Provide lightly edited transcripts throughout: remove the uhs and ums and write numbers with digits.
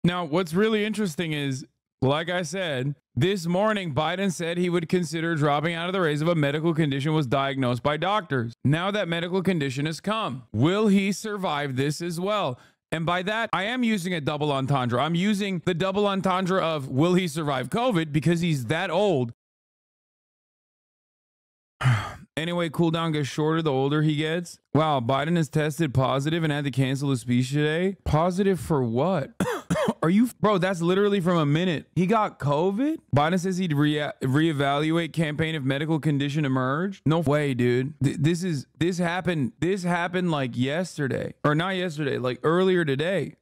Now, what's really interesting is, like I said, this morning, Biden said he would consider dropping out of the race if a medical condition was diagnosed by doctors. Now that medical condition has come, will he survive this as well? And by that, I am using a double entendre. I'm using the double entendre of will he survive COVID because he's that old. Anyway, cooldown gets shorter the older he gets. Wow, Biden has tested positive and had to cancel his speech today. Positive for what? Are you, bro? That's literally from a minute. He got COVID. Biden says he'd reevaluate campaign if medical condition emerged. No way, dude. This happened like yesterday, or not yesterday, like earlier today.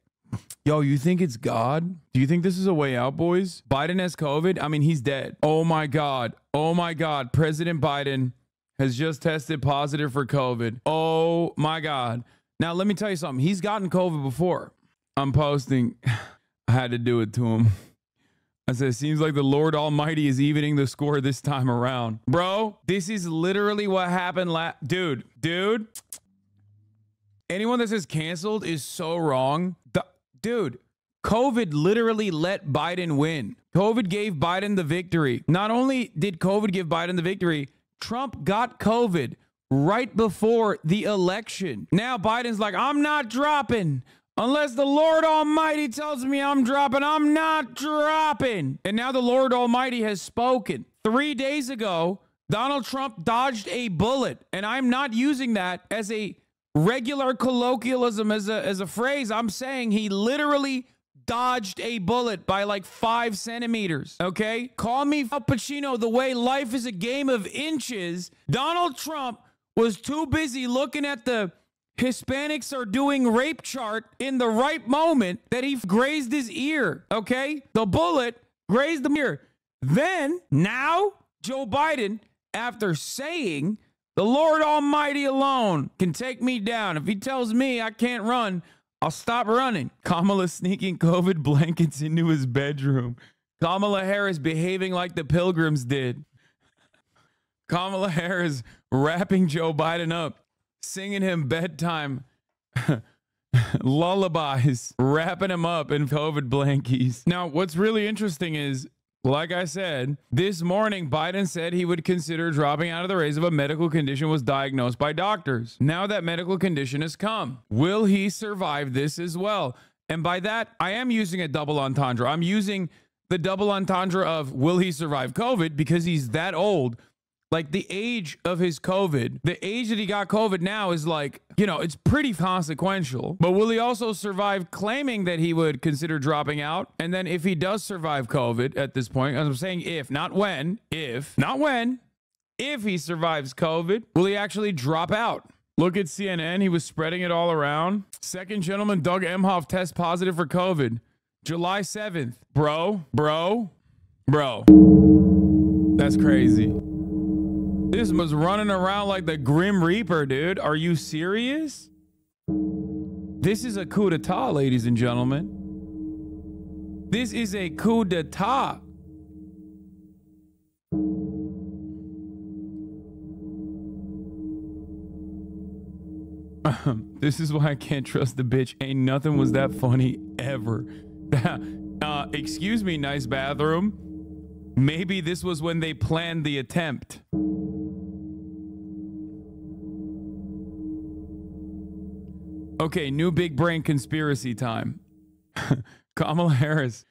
Yo, you think it's God? Do you think this is a way out, boys? Biden has COVID. I mean, he's dead. Oh my God. Oh my God. President Biden has just tested positive for COVID. Oh my God. Now, let me tell you something. He's gotten COVID before. I'm posting. I had to do it to him. I said, seems like the Lord Almighty is evening the score this time around. Bro, this is literally what happened dude. Anyone that says canceled is so wrong. Dude, COVID literally let Biden win. COVID gave Biden the victory. Not only did COVID give Biden the victory, Trump got COVID right before the election. Now Biden's like, I'm not dropping. Unless the Lord Almighty tells me I'm dropping, I'm not dropping. And now the Lord Almighty has spoken. 3 days ago, Donald Trump dodged a bullet. And I'm not using that as a regular colloquialism, as a phrase. I'm saying he literally dodged a bullet by like 5 centimeters. Okay? Call me Al Pacino the way life is a game of inches. Donald Trump was too busy looking at the Hispanics are doing rape chart in the right moment that he grazed his ear. Okay? The bullet grazed the ear. Then, now, Joe Biden, after saying, the Lord Almighty alone can take me down. If he tells me I can't run, I'll stop running. Kamala sneaking COVID blankets into his bedroom. Kamala Harris behaving like the Pilgrims did. Kamala Harris wrapping Joe Biden up, singing him bedtime lullabies, wrapping him up in COVID blankies. Now, what's really interesting is, like I said, this morning, Biden said he would consider dropping out of the race if a medical condition was diagnosed by doctors. Now that medical condition has come, will he survive this as well? And by that, I am using a double entendre. I'm using the double entendre of will he survive COVID because he's that old. Like the age of his COVID, the age that he got COVID now is like, you know, it's pretty consequential. But will he also survive claiming that he would consider dropping out? And then if he does survive COVID at this point, as I'm saying, if, not when, if he survives COVID, will he actually drop out? Look at CNN. He was spreading it all around. Second gentleman, Doug Emhoff, test positive for COVID. July 7th. Bro. That's crazy. This was running around like the Grim Reaper, dude. Are you serious? This is a coup d'etat, ladies and gentlemen. This is a coup d'etat. This is why I can't trust the bitch. Ain't nothing was that funny ever. Excuse me, nice bathroom. Maybe this was when they planned the attempt. Okay, new big brain conspiracy time. Kamala Harris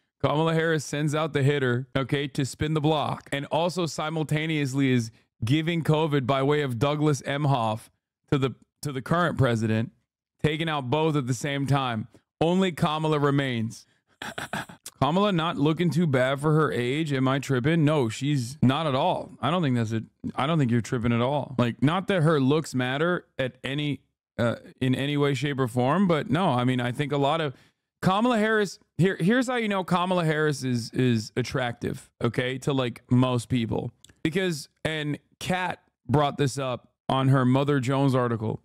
sends out the hitter, okay, to spin the block, and also simultaneously is giving COVID by way of Douglas Emhoff to the current president, taking out both at the same time. Only Kamala remains. Kamala not looking too bad for her age. Am I tripping? No, she's not at all. I don't think that's it. I don't think you're tripping at all. Like, not that her looks matter at any in any way, shape, or form, but no, I mean, I think a lot of Kamala Harris, here's how you know Kamala Harris is attractive, okay, to like most people. Because, and Kat brought this up on her Mother Jones article,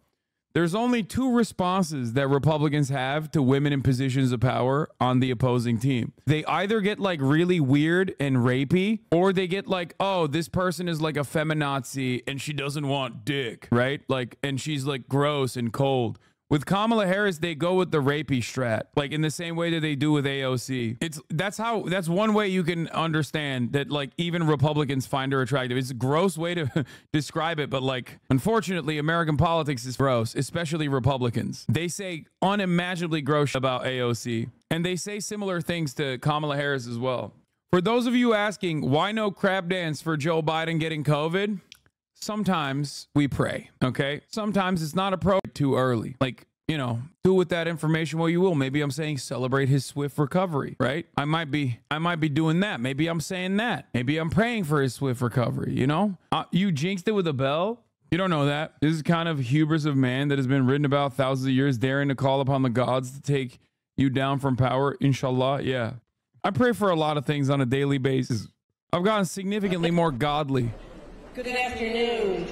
there's only 2 responses that Republicans have to women in positions of power on the opposing team. They either get like really weird and rapey, or they get like, oh, this person is like a feminazi and she doesn't want dick, right? Like, and she's like gross and cold. With Kamala Harris, they go with the rapey strat, like in the same way that they do with AOC. That's one way you can understand that, like, even Republicans find her attractive. It's a gross way to describe it, but like, unfortunately, American politics is gross, especially Republicans. They say unimaginably gross about AOC, and they say similar things to Kamala Harris as well. For those of you asking, why no crab dance for Joe Biden getting COVID? Sometimes we pray, okay? Sometimes it's not appropriate too early. Like, you know, do with that information what you will. Maybe I'm saying celebrate his swift recovery, right? I might be doing that. Maybe I'm saying that. Maybe I'm praying for his swift recovery, you know? You jinxed it with a bell? You don't know that. This is kind of hubris of man that has been written about thousands of years, daring to call upon the gods to take you down from power, inshallah. Yeah. I pray for a lot of things on a daily basis. I've gotten significantly more godly. Good afternoon.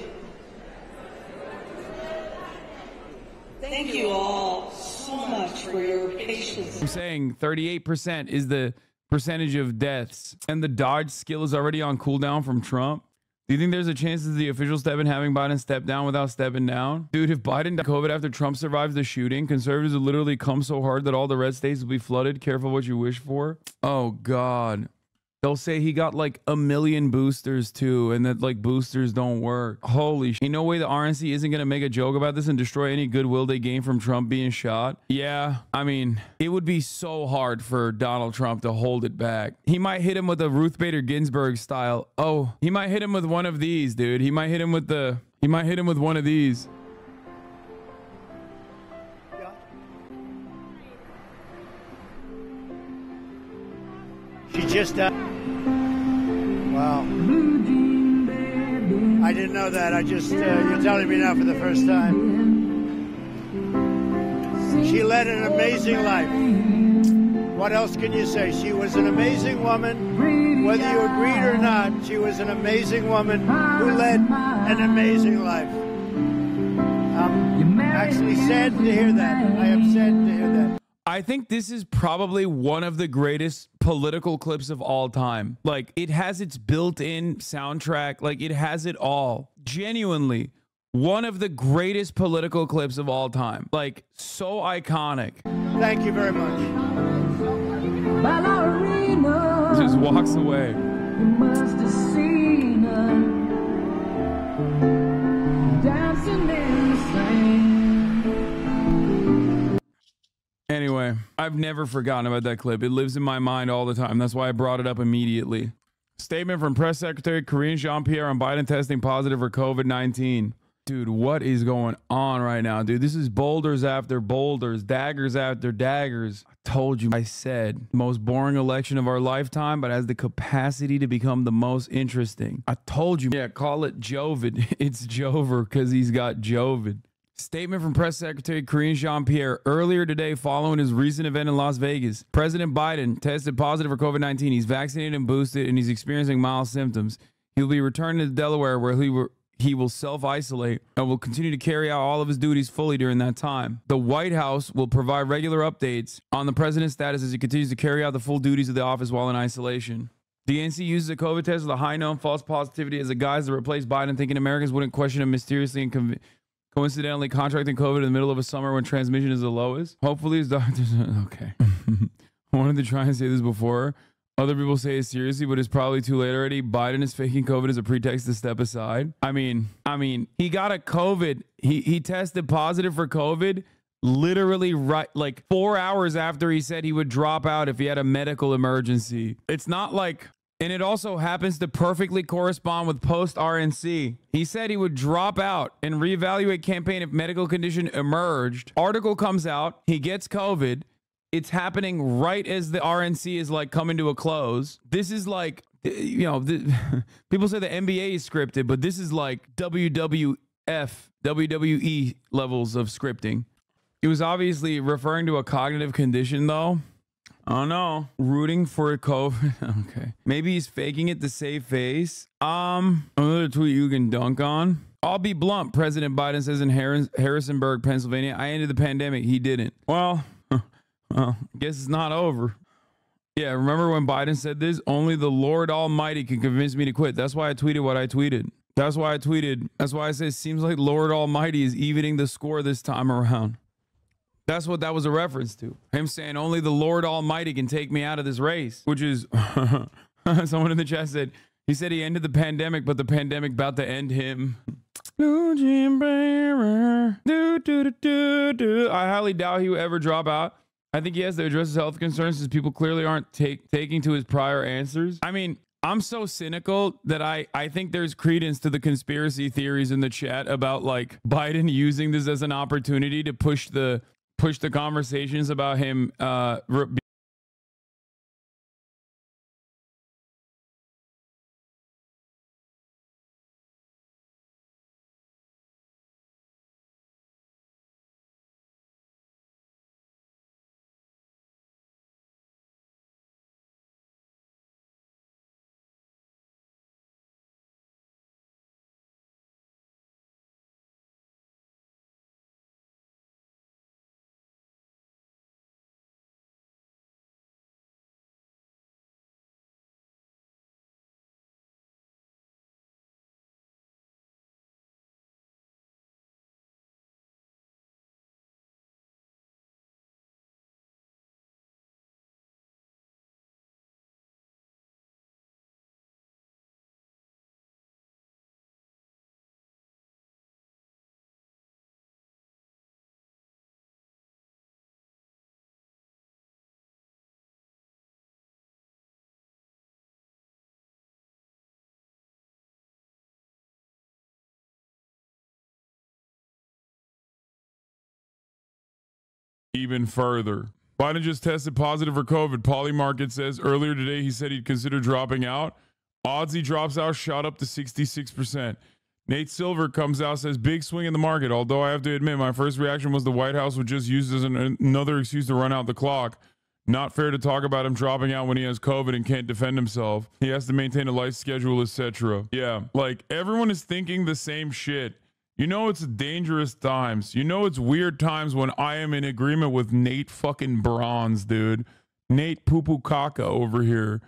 Thank you all so much for your patience. I'm saying 38% is the percentage of deaths, and the dodge skill is already on cooldown from Trump. Do you think there's a chance that the officials step in having Biden step down without stepping down? Dude, if Biden died of COVID after Trump survives the shooting, conservatives will literally come so hard that all the red states will be flooded. Careful what you wish for. Oh, God. They'll say he got like 1 million boosters too, and that like boosters don't work. Holy shit. Ain't no way the RNC isn't going to make a joke about this and destroy any goodwill they gain from Trump being shot. Yeah, I mean, it would be so hard for Donald Trump to hold it back. He might hit him with a Ruth Bader Ginsburg style. Oh, he might hit him with one of these, dude. He might hit him with one of these. She just wow. I didn't know that. I just you're telling me now for the first time. She led an amazing life. What else can you say? She was an amazing woman. Whether you agreed or not, she was an amazing woman who led an amazing life. I'm actually sad to hear that. I am sad to hear that. I think this is probably one of the greatest political clips of all time. Like, it has its built-in soundtrack. Like, it has it all. Genuinely, one of the greatest political clips of all time. Like, so iconic. Thank you very much. Just walks away. Anyway, I've never forgotten about that clip. It lives in my mind all the time. That's why I brought it up immediately. Statement from Press Secretary Karine Jean-Pierre on Biden testing positive for COVID-19. Dude, what is going on right now, dude? This is boulders after boulders, daggers after daggers. I told you, I said, most boring election of our lifetime, but has the capacity to become the most interesting. I told you, yeah, call it Jovid. It's Jover because he's got Jovid. Statement from Press Secretary Karine Jean-Pierre earlier today following his recent event in Las Vegas. President Biden tested positive for COVID-19. He's vaccinated and boosted, and he's experiencing mild symptoms. He'll be returning to Delaware where he will self-isolate and will continue to carry out all of his duties fully during that time. The White House will provide regular updates on the president's status as he continues to carry out the full duties of the office while in isolation. The DNC uses a COVID test with a high known false positivity as a guise to replace Biden, thinking Americans wouldn't question him mysteriously and coincidentally contracting COVID in the middle of a summer when transmission is the lowest. Hopefully his doctors... Okay. I wanted to try and say this before. Other people say it seriously, but it's probably too late already. Biden is faking COVID as a pretext to step aside. I mean, he got a COVID. He tested positive for COVID literally right like 4 hours after he said he would drop out if he had a medical emergency. It's not like... And it also happens to perfectly correspond with post-RNC. He said he would drop out and reevaluate campaign if medical condition emerged. Article comes out. He gets COVID. It's happening right as the RNC is like coming to a close. This is like, you know, people say the NBA is scripted, but this is like WWE levels of scripting. He was obviously referring to a cognitive condition, though. Oh no, rooting for COVID. Okay, maybe he's faking it to save face. Another tweet you can dunk on. I'll be blunt. President Biden says in Harrisonburg, Pennsylvania, I ended the pandemic. He didn't. Well, guess it's not over. Yeah, remember when Biden said this? Only the Lord Almighty can convince me to quit. That's why I tweeted what I tweeted. That's why I said, seems like Lord Almighty is evening the score this time around. That's what that was a reference to. Him saying only the Lord Almighty can take me out of this race, which is someone in the chat said, he said he ended the pandemic, but the pandemic about to end him. I highly doubt he will ever drop out. I think he has to address his health concerns since people clearly aren't taking to his prior answers. I mean, I'm so cynical that I think there's credence to the conspiracy theories in the chat about like Biden using this as an opportunity to push the conversations about him even further. Biden just tested positive for COVID. Polymarket says earlier today he said he'd consider dropping out. Odds he drops out shot up to 66%. Nate Silver comes out, says big swing in the market. Although I have to admit, my first reaction was the White House would just use this as another excuse to run out the clock. Not fair to talk about him dropping out when he has COVID and can't defend himself. He has to maintain a life schedule, etc. Yeah, like everyone is thinking the same shit. You know it's dangerous times. You know it's weird times when I am in agreement with Nate fucking Bronze, dude. Nate Poo-Poo Caca over here.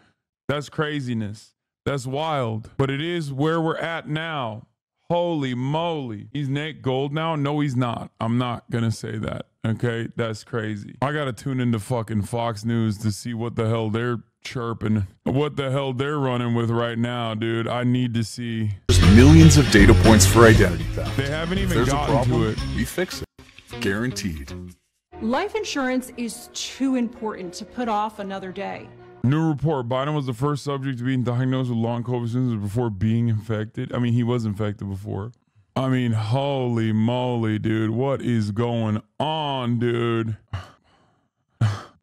That's craziness. That's wild. But it is where we're at now. Holy moly. He's Nate Gold now? No, he's not. I'm not gonna say that. Okay? That's crazy. I gotta tune into fucking Fox News to see what the hell they're chirping. What the hell they're running with right now, dude. I need to see. There's millions of data points for identity theft. They haven't even If there's gotten a problem, to it. we fix it. Guaranteed. Life insurance is too important to put off another day. New report. Biden was the first subject to be diagnosed with long COVID symptoms before being infected. I mean, he was infected before. I mean, holy moly, dude. What is going on, dude?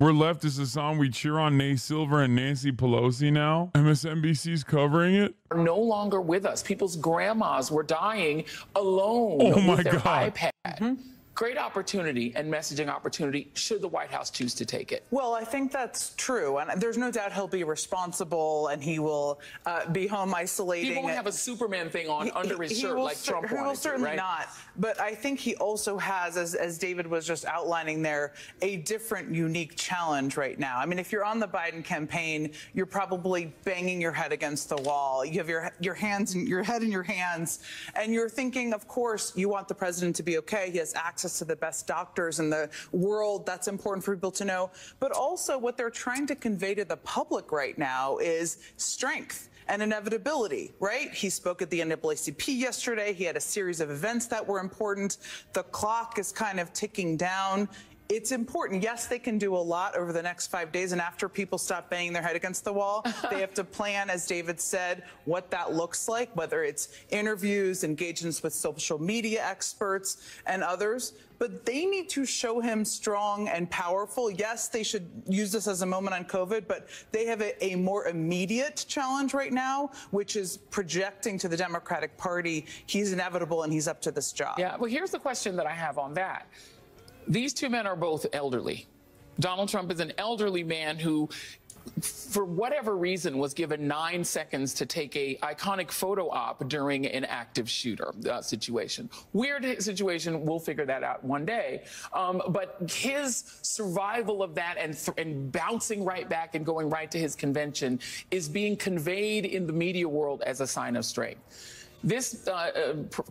We're leftists, Hasan. We cheer on Nate Silver and Nancy Pelosi now. MSNBC's covering it. Are no longer with us. People's grandmas were dying alone Oh my with their God. iPad. Great opportunity and messaging opportunity should the White House choose to take it. Well, I think that's true. And there's no doubt he'll be responsible and he will be home isolating. He won't have a Superman thing on under his shirt like Trump wanted to, He will certainly right? not. But I think he also has, as David was just outlining there, a different, unique challenge right now. I mean, if you're on the Biden campaign, you're probably banging your head against the wall. You have your hands and your head in your hands, and you're thinking, of course, you want the president to be okay. He has access to the best doctors in the world. That's important for people to know. But also what they're trying to convey to the public right now is strength and inevitability, right? He spoke at the NAACP yesterday. He had a series of events that were important. The clock is kind of ticking down. It's important. Yes, they can do a lot over the next 5 days. And after people stop banging their head against the wall, they have to plan, as David said, what that looks like, whether it's interviews, engagements with social media experts and others. But they need to show him strong and powerful. Yes, they should use this as a moment on COVID, but they have a more immediate challenge right now, which is projecting to the Democratic Party he's inevitable and he's up to this job. Yeah, well, here's the question that I have on that. These two men are both elderly. Donald Trump is an elderly man who, for whatever reason, was given 9 seconds to take a iconic photo op during an active shooter situation. Weird situation. We'll figure that out one day. But his survival of that and bouncing right back and going right to his convention is being conveyed in the media world as a sign of strength. This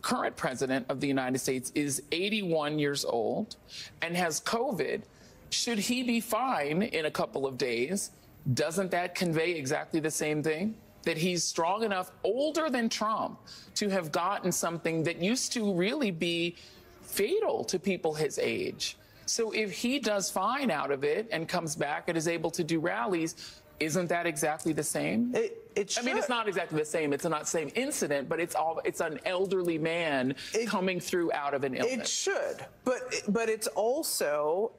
current president of the United States is 81 years old and has COVID. Should he be fine in a couple of days? Doesn't that convey exactly the same thing? That he's strong enough, older than Trump, to have gotten something that used to really be fatal to people his age. So if he does fine out of it and comes back and is able to do rallies, isn't that exactly the same? I mean, it's not exactly the same. It's not the same incident, but it's an elderly man coming through out of an illness. It should, but it's also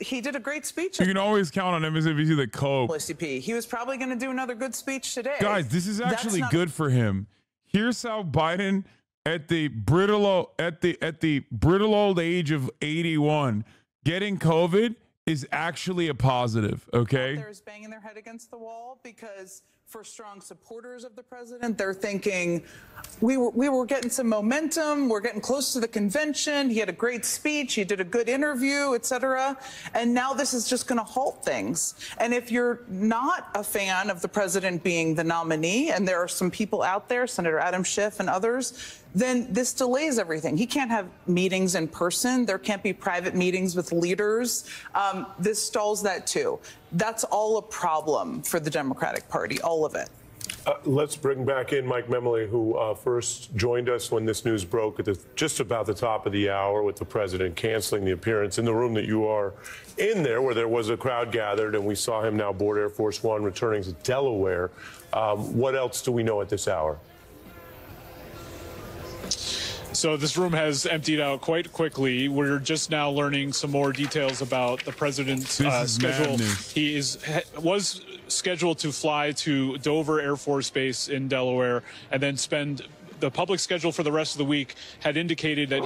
he did a great speech. You can always count on MSNBC that cope. He was probably going to do another good speech today. Guys, this is actually good for him. Here's how Biden at the brittle old age of 81 getting COVID is actually a positive, okay? There's banging their head against the wall because for strong supporters of the president, they're thinking, we were getting some momentum, we're getting close to the convention, he had a great speech, he did a good interview, etc. And now this is just going to halt things. And if you're not a fan of the president being the nominee, and there are some people out there, Senator Adam Schiff and others, then this delays everything. He can't have meetings in person. There can't be private meetings with leaders. This stalls that too. That's all a problem for the Democratic Party, all of it. Let's bring back in Mike Memoli, who first joined us when this news broke at just about the top of the hour with the president canceling the appearance in the room that you are in there, where there was a crowd gathered, and we saw him now board Air Force One returning to Delaware. What else do we know at this hour? So this room has emptied out quite quickly. We're just now learning some more details about the president's schedule. He was scheduled to fly to Dover Air Force Base in Delaware and then spend the public schedule for the rest of the week had indicated that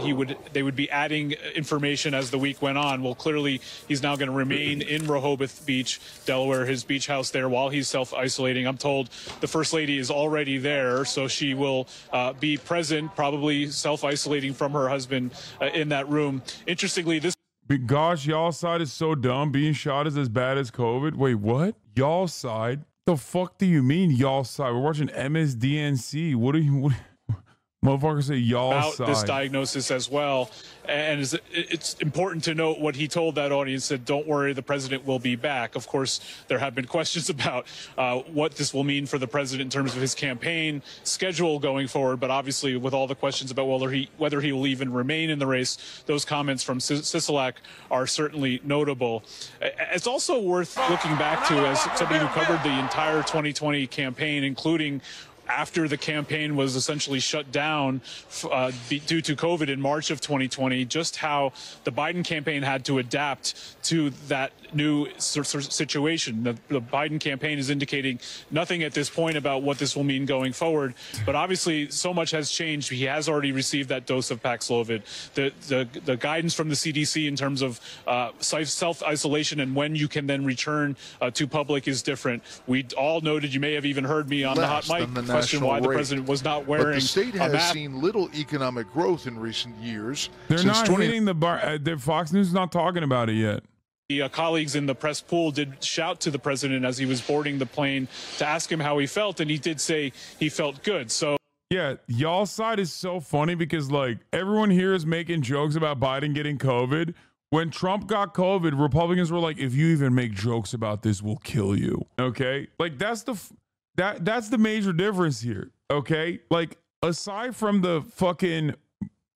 they would be adding information as the week went on. Well, clearly he's now going to remain in Rehoboth Beach, Delaware, his beach house there, while he's self-isolating. I'm told the First Lady is already there, so she will be present, probably self-isolating from her husband in that room. Interestingly, this... Gosh, y'all's side is so dumb. Being shot is as bad as COVID. Wait, what? Y'all's side? The fuck do you mean, y'all's side? We're watching MSDNC. What are you... Motherfuckers say y'all side. This diagnosis as well. And it's important to note what he told that audience, said, don't worry, the president will be back. Of course, there have been questions about what this will mean for the president in terms of his campaign schedule going forward. But obviously, with all the questions about whether he will even remain in the race, those comments from Sisolak are certainly notable. It's also worth looking back to, as somebody who covered the entire 2020 campaign, including after the campaign was essentially shut down due to COVID in March of 2020, just how the Biden campaign had to adapt to that new situation. The Biden campaign is indicating nothing at this point about what this will mean going forward, but obviously so much has changed. He has already received that dose of Paxlovid. The guidance from the CDC in terms of self-isolation and when you can then return to public is different. We all noted, you may have even heard me on the hot mic, question why the president was not wearing but the state a has mask. seen little economic growth in recent years. They're not hitting the bar. Fox News is not talking about it yet. The colleagues in the press pool did shout to the president as he was boarding the plane to ask him how he felt, and he did say he felt good. So yeah, y'all's side is so funny because like everyone here is making jokes about Biden getting COVID. When Trump got COVID, Republicans were like, if you even make jokes about this, we'll kill you. Okay, like that's the major difference here. Okay, like aside from the fucking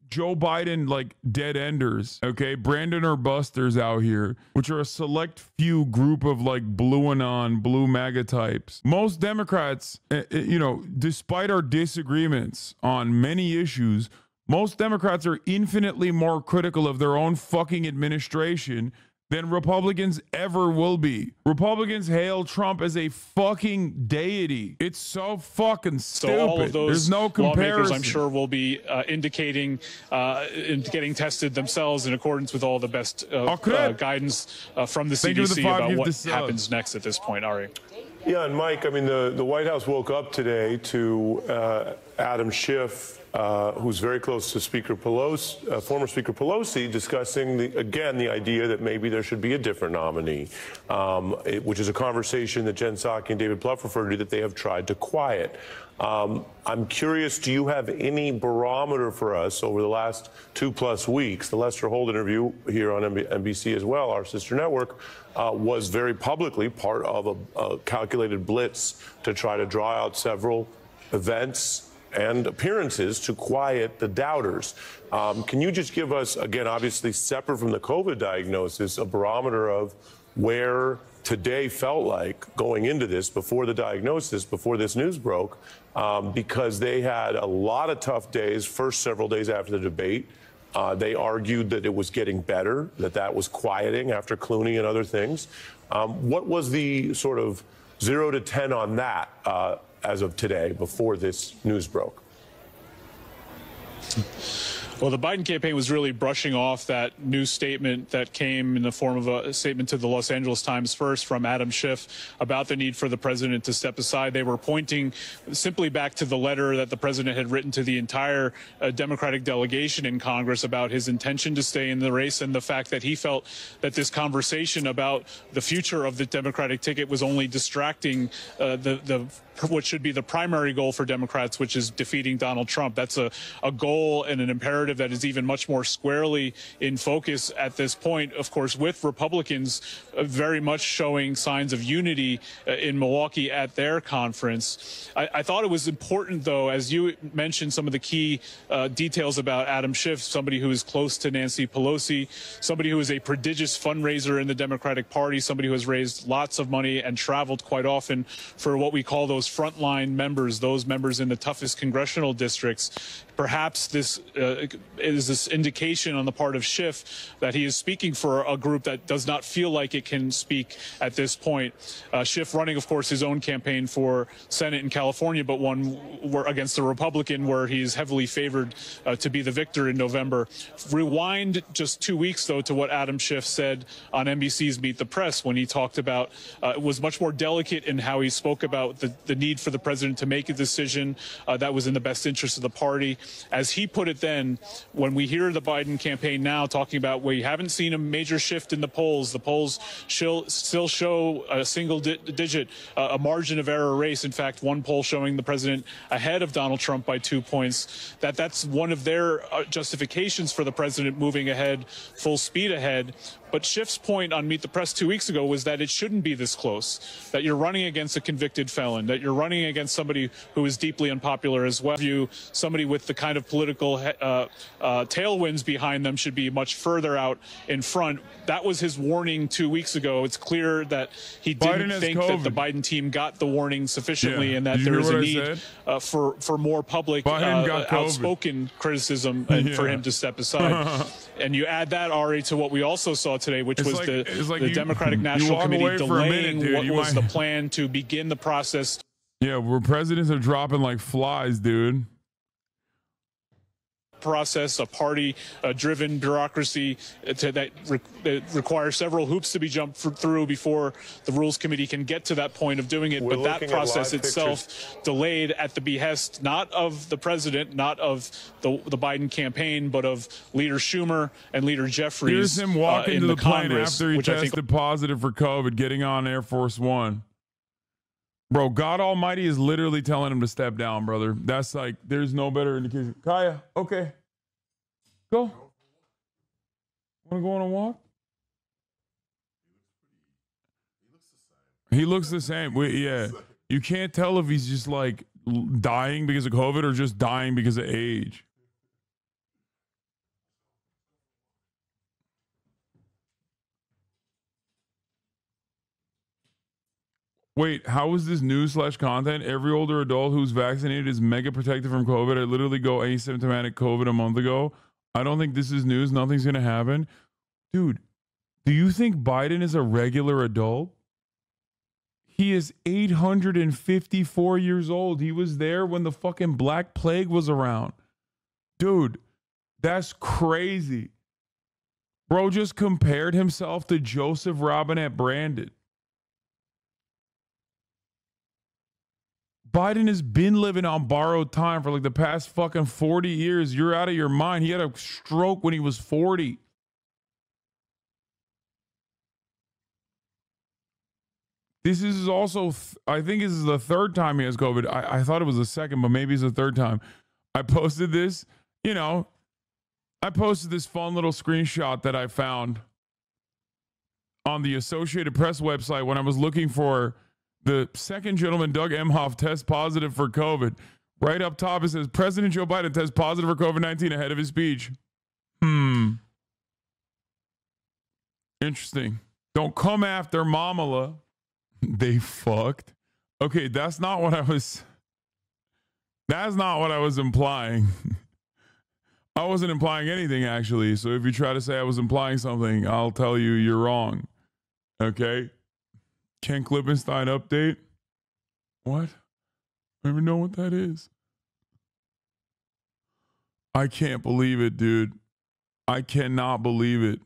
Joe Biden like dead enders, okay, Brandon or Busters out here, which are a select few group of like blue anon, blue MAGA types. Most Democrats, you know, despite our disagreements on many issues, most Democrats are infinitely more critical of their own fucking administration than Republicans ever will be. Republicans hail Trump as a fucking deity. It's so fucking stupid. So all of those There's no comparison. lawmakers, I'm sure, will be indicating and getting tested themselves in accordance with all the best guidance from the CDC about what happens next at this point. Ari. Yeah, and Mike, I mean, the White House woke up today to Adam Schiff who's very close to Speaker Pelosi, former Speaker Pelosi, discussing the idea that maybe there should be a different nominee, which is a conversation that Jen Psaki and David Plouffe referred to that they have tried to quiet. I'm curious, do you have any barometer for us over the last 2+ weeks? The Lester Holt interview here on NBC as well, our sister network, was very publicly part of a calculated blitz to try to draw out several events and appearances to quiet the doubters. Can you just give us, again, obviously separate from the COVID diagnosis, a barometer of where today felt like going into this, before the diagnosis, before this news broke, because they had a lot of tough days, first several days after the debate. They argued that it was getting better, that was quieting after Clooney and other things. What was the sort of 0 to 10 on that as of today, before this news broke? Well, the Biden campaign was really brushing off that news statement that came in the form of a statement to the Los Angeles Times first from Adam Schiff about the need for the president to step aside. They were pointing simply back to the letter that the president had written to the entire Democratic delegation in Congress about his intention to stay in the race, and the fact that he felt that this conversation about the future of the Democratic ticket was only distracting what should be the primary goal for Democrats, which is defeating Donald Trump. That's a goal and an imperative that is even much more squarely in focus at this point, of course, with Republicans very much showing signs of unity in Milwaukee at their conference. I thought it was important, though, as you mentioned, some of the key details about Adam Schiff, somebody who is close to Nancy Pelosi, somebody who is a prodigious fundraiser in the Democratic Party, somebody who has raised lots of money and traveled quite often for what we call those frontline members, those members in the toughest congressional districts. Perhaps this is this indication on the part of Schiff that he is speaking for a group that does not feel like it can speak at this point. Schiff running, of course, his own campaign for Senate in California, but one against a Republican where he's heavily favored to be the victor in November. Rewind just 2 weeks, though, to what Adam Schiff said on NBC's Meet the Press when he talked about, it was much more delicate in how he spoke about the need for the president to make a decision that was in the best interest of the party. As he put it then, when we hear the Biden campaign now talking about we haven't seen a major shift in the polls still show a single digit, a margin of error race. In fact, one poll showing the president ahead of Donald Trump by 2 points. That's one of their justifications for the president moving ahead, full speed ahead. But Schiff's point on Meet the Press 2 weeks ago was that it shouldn't be this close, that you're running against a convicted felon, that you're running against somebody who is deeply unpopular as well. Somebody with the kind of political tailwinds behind them should be much further out in front. That was his warning 2 weeks ago. It's clear that he didn't think that the Biden team got the warning sufficiently, and that there is a need for more public outspoken criticism and for him to step aside. And you add that, Ari, to what we also saw today, which was the Democratic National Committee delaying what was the plan to begin the process. Yeah, where presidents are dropping like flies, dude. Process, a party-driven bureaucracy that requires several hoops to be jumped through before the Rules Committee can get to that point of doing it. But that process itself delayed at the behest not of the president, not of the Biden campaign, but of Leader Schumer and Leader Jeffries. Here's him walking to the plane Congress, after he tested positive for COVID, getting on Air Force One. Bro, God Almighty is literally telling him to step down, brother. That's like, there's no better indication. Kaya, okay. Go. Want to go on a walk? He looks the same. Yeah. You can't tell if he's just like dying because of COVID or just dying because of age. Wait, how is this news/content? Every older adult who's vaccinated is mega protected from COVID. I literally go asymptomatic COVID a month ago. I don't think this is news. Nothing's going to happen. Dude, do you think Biden is a regular adult? He is 854 years old. He was there when the fucking Black Plague was around. Dude, that's crazy. Bro just compared himself to Joseph Robinette Brandon. Biden has been living on borrowed time for like the past fucking 40 years. You're out of your mind. He had a stroke when he was 40. This is also, I think this is the third time he has COVID. I thought it was the second, but maybe it's the third time. I posted this, I posted this fun little screenshot that I found on the Associated Press website when I was looking for the second gentleman, Doug Emhoff, test positive for COVID. Right up top, it says, President Joe Biden tests positive for COVID-19 ahead of his speech. Interesting. Don't come after Mamala. They fucked. Okay, that's not what I was implying. I wasn't implying anything, actually. So if you try to say I was implying something, I'll tell you you're wrong. Okay? Ken Klippenstein update? What? I don't even know what that is. I can't believe it, dude. I cannot believe it.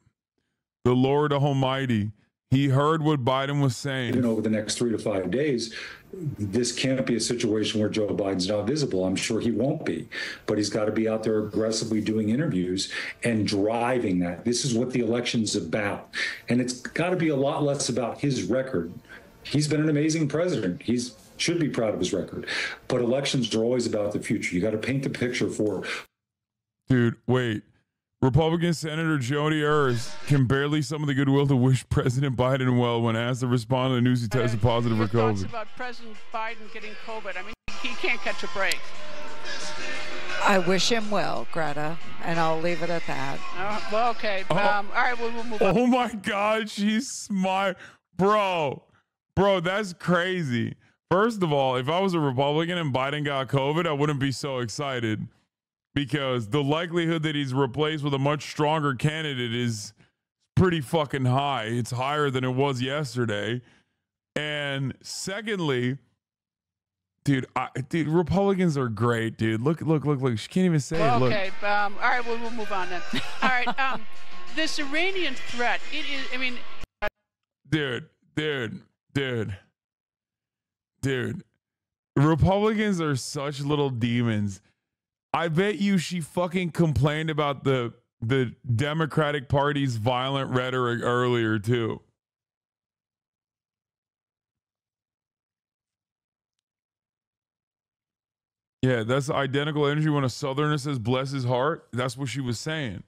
The Lord Almighty. He heard what Biden was saying. Even over the next 3 to 5 days, this can't be a situation where Joe Biden's not visible. I'm sure he won't be, but he's got to be out there aggressively doing interviews and driving that. This is what the election's about. And it's got to be a lot less about his record. He's been an amazing president. He should be proud of his record. But elections are always about the future. You got to paint the picture for. Dude, wait. Republican Senator Joni Ernst can barely summon the goodwill to wish President Biden well when asked to respond to the news he tested positive for COVID. Thoughts about President Biden getting COVID? I mean, he can't catch a break. I wish him well, Greta, and I'll leave it at that. Well, okay. All right, we'll move on. Oh my God, she's smart. Bro, that's crazy. First of all, if I was a Republican and Biden got COVID, I wouldn't be so excited. Because the likelihood that he's replaced with a much stronger candidate is pretty fucking high. It's higher than it was yesterday. And secondly, dude, Republicans are great, dude. Look. She can't even say it. Look. Okay. All right, we'll move on then. All right. This Iranian threat, it is, I mean. Dude. Republicans are such little demons. I bet you she fucking complained about the Democratic Party's violent rhetoric earlier, too. Yeah, that's identical energy when a Southerner says, bless his heart. That's what she was saying.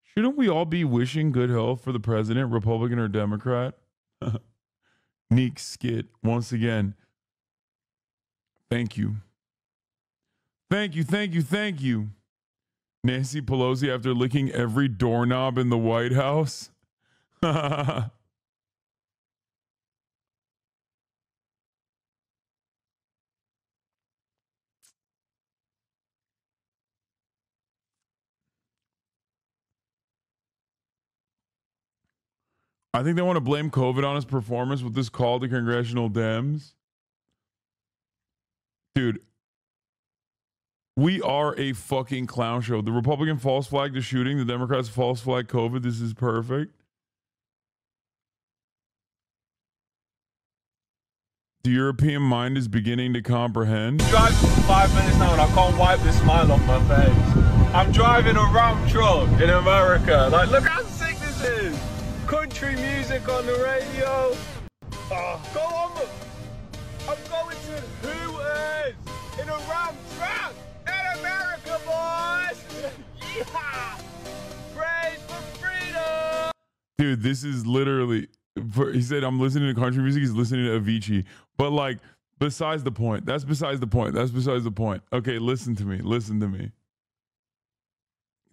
Shouldn't we all be wishing good health for the president, Republican or Democrat? Neek skit, once again. Thank you. Nancy Pelosi after licking every doorknob in the White House. I think they want to blame COVID on his performance with this call to congressional Dems. Dude, we are a fucking clown show. The Republican false flag the shooting, the Democrats false flag COVID. This is perfect. The European mind is beginning to comprehend. Drive for 5 minutes now and I can't wipe this smile off my face. I'm driving a Ram truck in America. Like, look how sick this is. Country music on the radio. Oh, go on. I'm going to Hooters in a Ram truck in America, boys. Yeah. Praise for freedom. Dude, this is literally, he said, I'm listening to country music. He's listening to Avicii. But like, besides the point. That's besides the point. Okay, listen to me.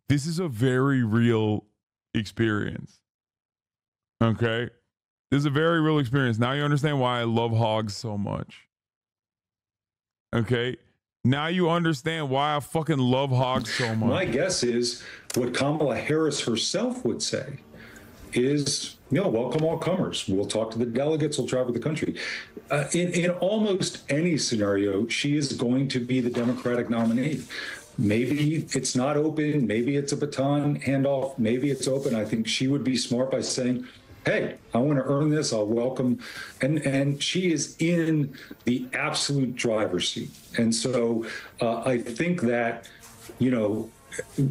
This is a very real experience. Okay? This is a very real experience. Now you understand why I love hogs so much. Okay? Now you understand why I fucking love hogs so much. My guess is what Kamala Harris herself would say is, welcome all comers. We'll talk to the delegates. We'll travel the country. In almost any scenario, she is going to be the Democratic nominee. Maybe it's not open. Maybe it's a baton handoff. Maybe it's open. I think she would be smart by saying, hey, I want to earn this. I'll welcome. And she is in the absolute driver's seat. And so I think that, you know,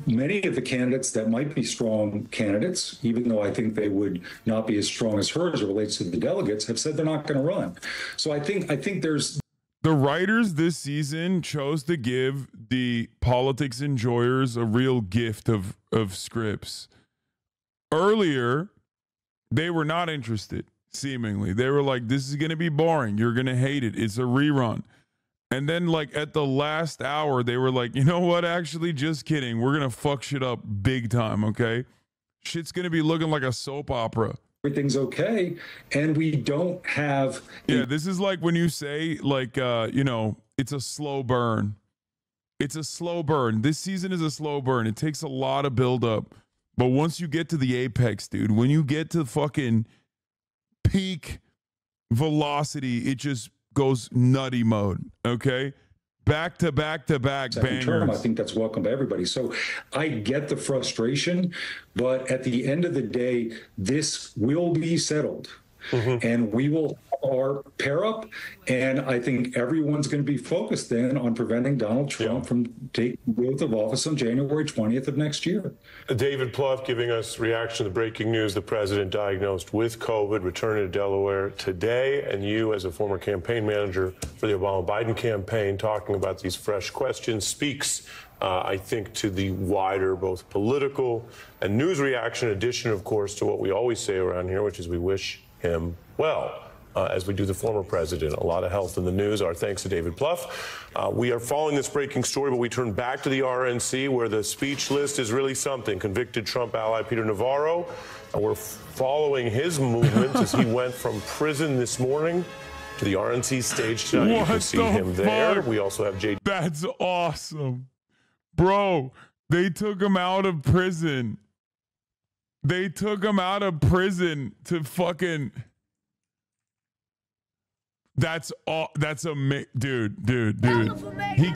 many of the candidates that might be strong candidates, even though I think they would not be as strong as her as it relates to the delegates, have said they're not going to run. So I think there's... The writers this season chose to give the politics enjoyers a real gift of scripts. Earlier, they were not interested, seemingly. They were like, this is going to be boring. You're going to hate it. It's a rerun. And then, like, at the last hour, they were like, you know what? Actually, just kidding. We're going to fuck shit up big time, okay? Shit's going to be looking like a soap opera. Everything's okay, and we don't have... Yeah, this is like when you say, like, you know, it's a slow burn. It's a slow burn. This season is a slow burn. It takes a lot of buildup. But once you get to the apex, dude, when you get to fucking peak velocity, it just goes nutty mode, okay? Back to back to back bangers. Term, I think that's welcome to everybody. So I get the frustration, but at the end of the day, this will be settled. And we will have our pair up, and I think everyone's going to be focused then on preventing Donald Trump from taking the oath of office on January 20th of next year. David Plouffe giving us reaction to the breaking news: the president diagnosed with COVID, returning to Delaware today, and you, as a former campaign manager for the Obama-Biden campaign, talking about these fresh questions speaks, I think, to the wider both political and news reaction, in addition, of course, to what we always say around here, which is we wish him well, as we do the former president. A lot of health in the news. Our thanks to David Plouffe. We are following this breaking story, but we turn back to the RNC, where the speech list is really something. Convicted Trump ally Peter Navarro. We're following his movement as he went from prison this morning to the RNC stage tonight. You can see him there. We also have J. That's awesome. Bro, they took him out of prison. They took him out of prison to fucking... That's all. That's amazing. Dude. He...